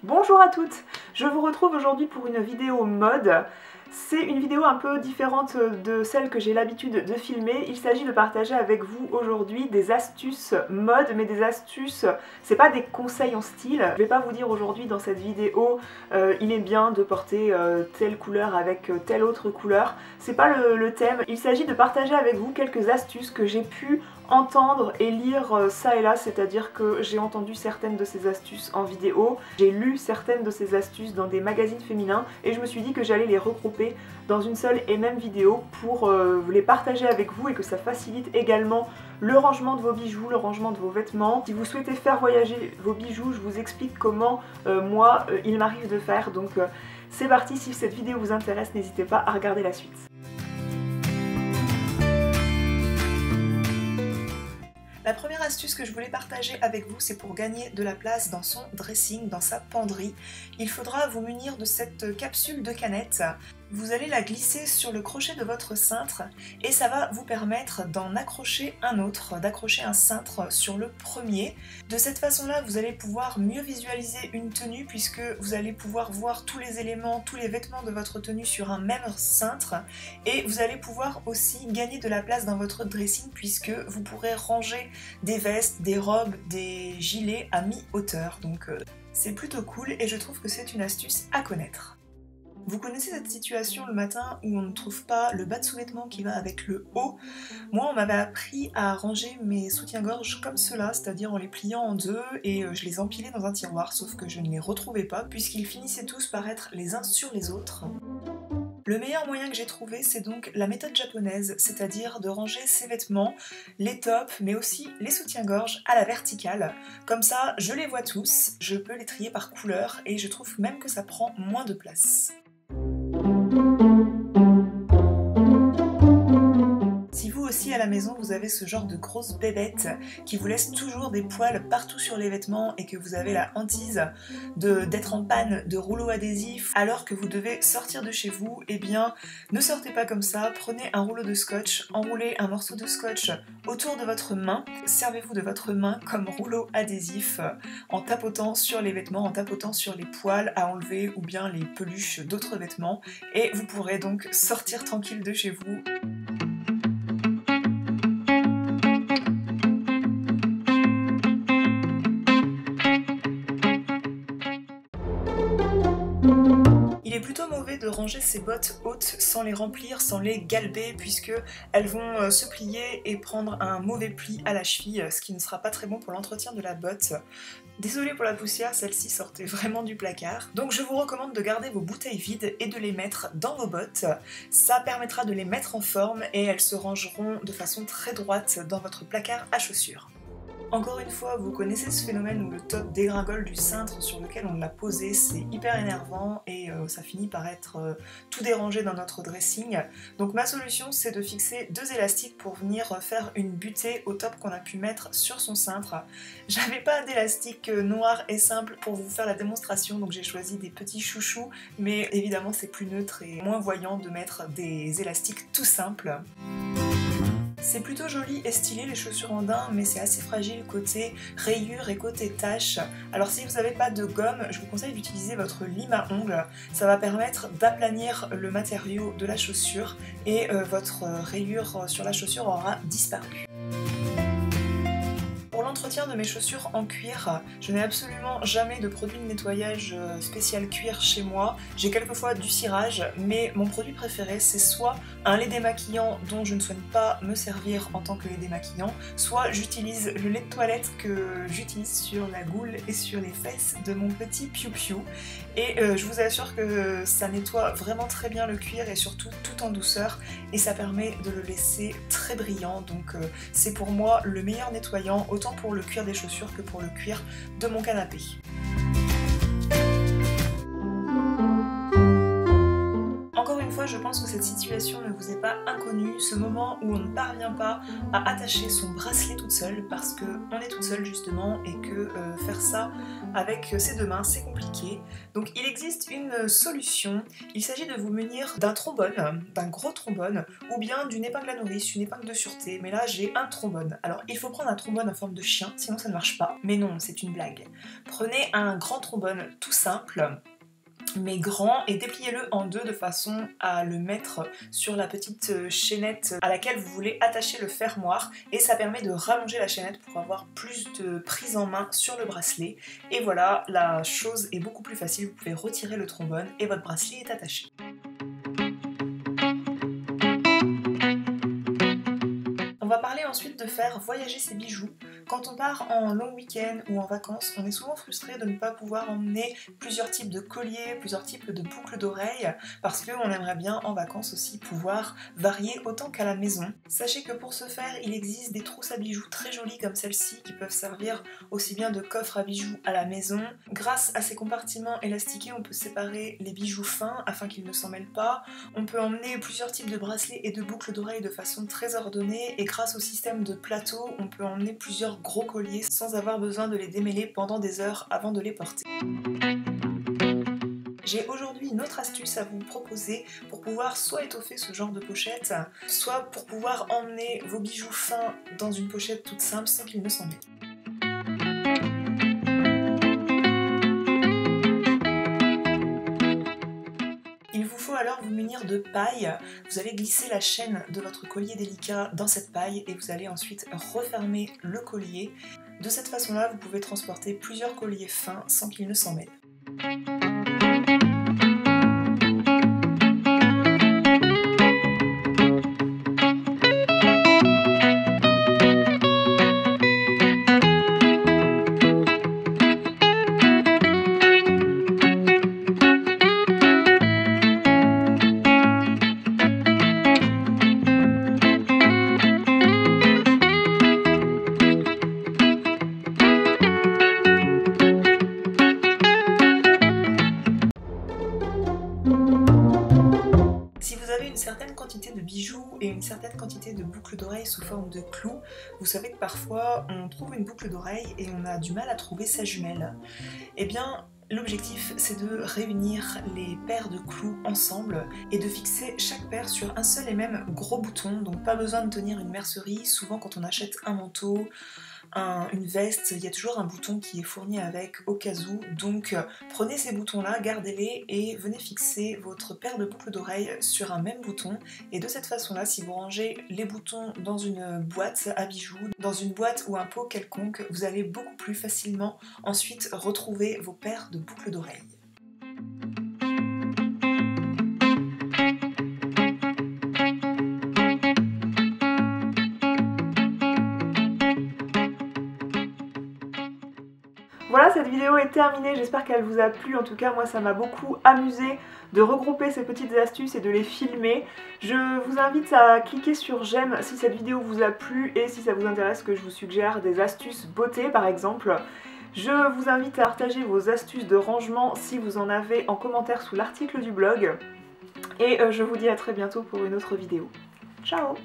Bonjour à toutes, je vous retrouve aujourd'hui pour une vidéo mode. C'est une vidéo un peu différente de celle que j'ai l'habitude de filmer. Il s'agit de partager avec vous aujourd'hui des astuces mode, mais des astuces, c'est pas des conseils en style. Je vais pas vous dire aujourd'hui dans cette vidéo il est bien de porter telle couleur avec telle autre couleur. C'est pas le thème. Il s'agit de partager avec vous quelques astuces que j'ai pu entendre et lire ça et là, c'est-à-dire que j'ai entendu certaines de ces astuces en vidéo, j'ai lu certaines de ces astuces dans des magazines féminins et je me suis dit que j'allais les regrouper dans une seule et même vidéo pour les partager avec vous et que ça facilite également le rangement de vos bijoux, le rangement de vos vêtements. Si vous souhaitez faire voyager vos bijoux, je vous explique comment moi il m'arrive de faire, donc c'est parti. Si cette vidéo vous intéresse, n'hésitez pas à regarder la suite. La première astuce que je voulais partager avec vous, c'est pour gagner de la place dans son dressing, dans sa penderie. Il faudra vous munir de cette capsule de canette. Vous allez la glisser sur le crochet de votre cintre et ça va vous permettre d'en accrocher un autre, d'accrocher un cintre sur le premier. De cette façon-là, vous allez pouvoir mieux visualiser une tenue puisque vous allez pouvoir voir tous les éléments, tous les vêtements de votre tenue sur un même cintre et vous allez pouvoir aussi gagner de la place dans votre dressing puisque vous pourrez ranger des vestes, des robes, des gilets à mi-hauteur. Donc c'est plutôt cool et je trouve que c'est une astuce à connaître. Vous connaissez cette situation le matin où on ne trouve pas le bas de sous-vêtement qui va avec le haut? Moi, on m'avait appris à ranger mes soutiens-gorge comme cela, c'est-à-dire en les pliant en deux et je les empilais dans un tiroir, sauf que je ne les retrouvais pas puisqu'ils finissaient tous par être les uns sur les autres. Le meilleur moyen que j'ai trouvé, c'est donc la méthode japonaise, c'est-à-dire de ranger ses vêtements, les tops, mais aussi les soutiens-gorge à la verticale. Comme ça, je les vois tous, je peux les trier par couleur et je trouve même que ça prend moins de place. Si vous aussi à la maison vous avez ce genre de grosse bébête qui vous laisse toujours des poils partout sur les vêtements et que vous avez la hantise d'être en panne de rouleau adhésif alors que vous devez sortir de chez vous, eh bien ne sortez pas comme ça, prenez un rouleau de scotch, enroulez un morceau de scotch autour de votre main, servez-vous de votre main comme rouleau adhésif en tapotant sur les vêtements, en tapotant sur les poils à enlever ou bien les peluches d'autres vêtements et vous pourrez donc sortir tranquille de chez vous. Il est plutôt mauvais de ranger ses bottes hautes sans les remplir, sans les galber, puisque elles vont se plier et prendre un mauvais pli à la cheville, ce qui ne sera pas très bon pour l'entretien de la botte. Désolée pour la poussière, celle-ci sortait vraiment du placard. Donc je vous recommande de garder vos bouteilles vides et de les mettre dans vos bottes. Ça permettra de les mettre en forme et elles se rangeront de façon très droite dans votre placard à chaussures. Encore une fois, vous connaissez ce phénomène où le top dégringole du cintre sur lequel on l'a posé, c'est hyper énervant et ça finit par être tout dérangé dans notre dressing. Donc ma solution, c'est de fixer deux élastiques pour venir faire une butée au top qu'on a pu mettre sur son cintre. J'avais pas d'élastique noir et simple pour vous faire la démonstration, donc j'ai choisi des petits chouchous, mais évidemment c'est plus neutre et moins voyant de mettre des élastiques tout simples. C'est plutôt joli et stylé les chaussures en daim, mais c'est assez fragile côté rayures et côté taches. Alors si vous n'avez pas de gomme, je vous conseille d'utiliser votre lime à ongles. Ça va permettre d'aplanir le matériau de la chaussure et votre rayure sur la chaussure aura disparu. Pour l'entretien de mes chaussures en cuir, je n'ai absolument jamais de produit de nettoyage spécial cuir chez moi. J'ai quelquefois du cirage, mais mon produit préféré c'est soit un lait démaquillant dont je ne souhaite pas me servir en tant que lait démaquillant, soit j'utilise le lait de toilette que j'utilise sur la goule et sur les fesses de mon petit Piu Piu. Et je vous assure que ça nettoie vraiment très bien le cuir et surtout tout en douceur et ça permet de le laisser très brillant. Donc c'est pour moi le meilleur nettoyant, autant pour le cuir des chaussures que pour le cuir de mon canapé. Encore une fois, je pense pense que cette situation ne vous est pas inconnue, ce moment où on ne parvient pas à attacher son bracelet toute seule parce qu'on est toute seule justement et que faire ça avec ses deux mains c'est compliqué. Donc il existe une solution, il s'agit de vous munir d'un trombone, d'un gros trombone ou bien d'une épingle à nourrice, une épingle de sûreté, mais là j'ai un trombone. Alors il faut prendre un trombone en forme de chien, sinon ça ne marche pas, mais non c'est une blague. Prenez un grand trombone tout simple, mais grand, et dépliez-le en deux de façon à le mettre sur la petite chaînette à laquelle vous voulez attacher le fermoir, et ça permet de rallonger la chaînette pour avoir plus de prise en main sur le bracelet. Et voilà, la chose est beaucoup plus facile, vous pouvez retirer le trombone et votre bracelet est attaché. On va parler ensuite de faire voyager ses bijoux. Quand on part en long week-end ou en vacances, on est souvent frustré de ne pas pouvoir emmener plusieurs types de colliers, plusieurs types de boucles d'oreilles, parce qu'on aimerait bien en vacances aussi pouvoir varier autant qu'à la maison. Sachez que pour ce faire, il existe des trousses à bijoux très jolies comme celle-ci qui peuvent servir aussi bien de coffre à bijoux à la maison. Grâce à ces compartiments élastiqués, on peut séparer les bijoux fins afin qu'ils ne s'en mêlent pas. On peut emmener plusieurs types de bracelets et de boucles d'oreilles de façon très ordonnée, et grâce au système de plateau, on peut emmener plusieurs gros colliers sans avoir besoin de les démêler pendant des heures avant de les porter. J'ai aujourd'hui une autre astuce à vous proposer pour pouvoir soit étoffer ce genre de pochette, soit pour pouvoir emmener vos bijoux fins dans une pochette toute simple sans qu'ils ne s'en mêlent. Il vous faut alors vous munir de paille. Vous allez glisser la chaîne de votre collier délicat dans cette paille et vous allez ensuite refermer le collier. De cette façon-là, vous pouvez transporter plusieurs colliers fins sans qu'ils ne s'en mêlent. Si vous avez une certaine quantité de bijoux et une certaine quantité de boucles d'oreilles sous forme de clous, vous savez que parfois on trouve une boucle d'oreille et on a du mal à trouver sa jumelle. Eh bien, l'objectif c'est de réunir les paires de clous ensemble et de fixer chaque paire sur un seul et même gros bouton, donc pas besoin de tenir une mercerie. Souvent quand on achète un manteau, une veste, il y a toujours un bouton qui est fourni avec au cas où, donc prenez ces boutons là, gardez-les et venez fixer votre paire de boucles d'oreilles sur un même bouton, et de cette façon là, si vous rangez les boutons dans une boîte à bijoux, dans une boîte ou un pot quelconque, vous allez beaucoup plus facilement ensuite retrouver vos paires de boucles d'oreilles. Voilà, cette vidéo est terminée, j'espère qu'elle vous a plu. En tout cas, moi ça m'a beaucoup amusé de regrouper ces petites astuces et de les filmer. Je vous invite à cliquer sur j'aime si cette vidéo vous a plu et si ça vous intéresse que je vous suggère des astuces beauté par exemple. Je vous invite à partager vos astuces de rangement si vous en avez en commentaire sous l'article du blog. Et je vous dis à très bientôt pour une autre vidéo. Ciao!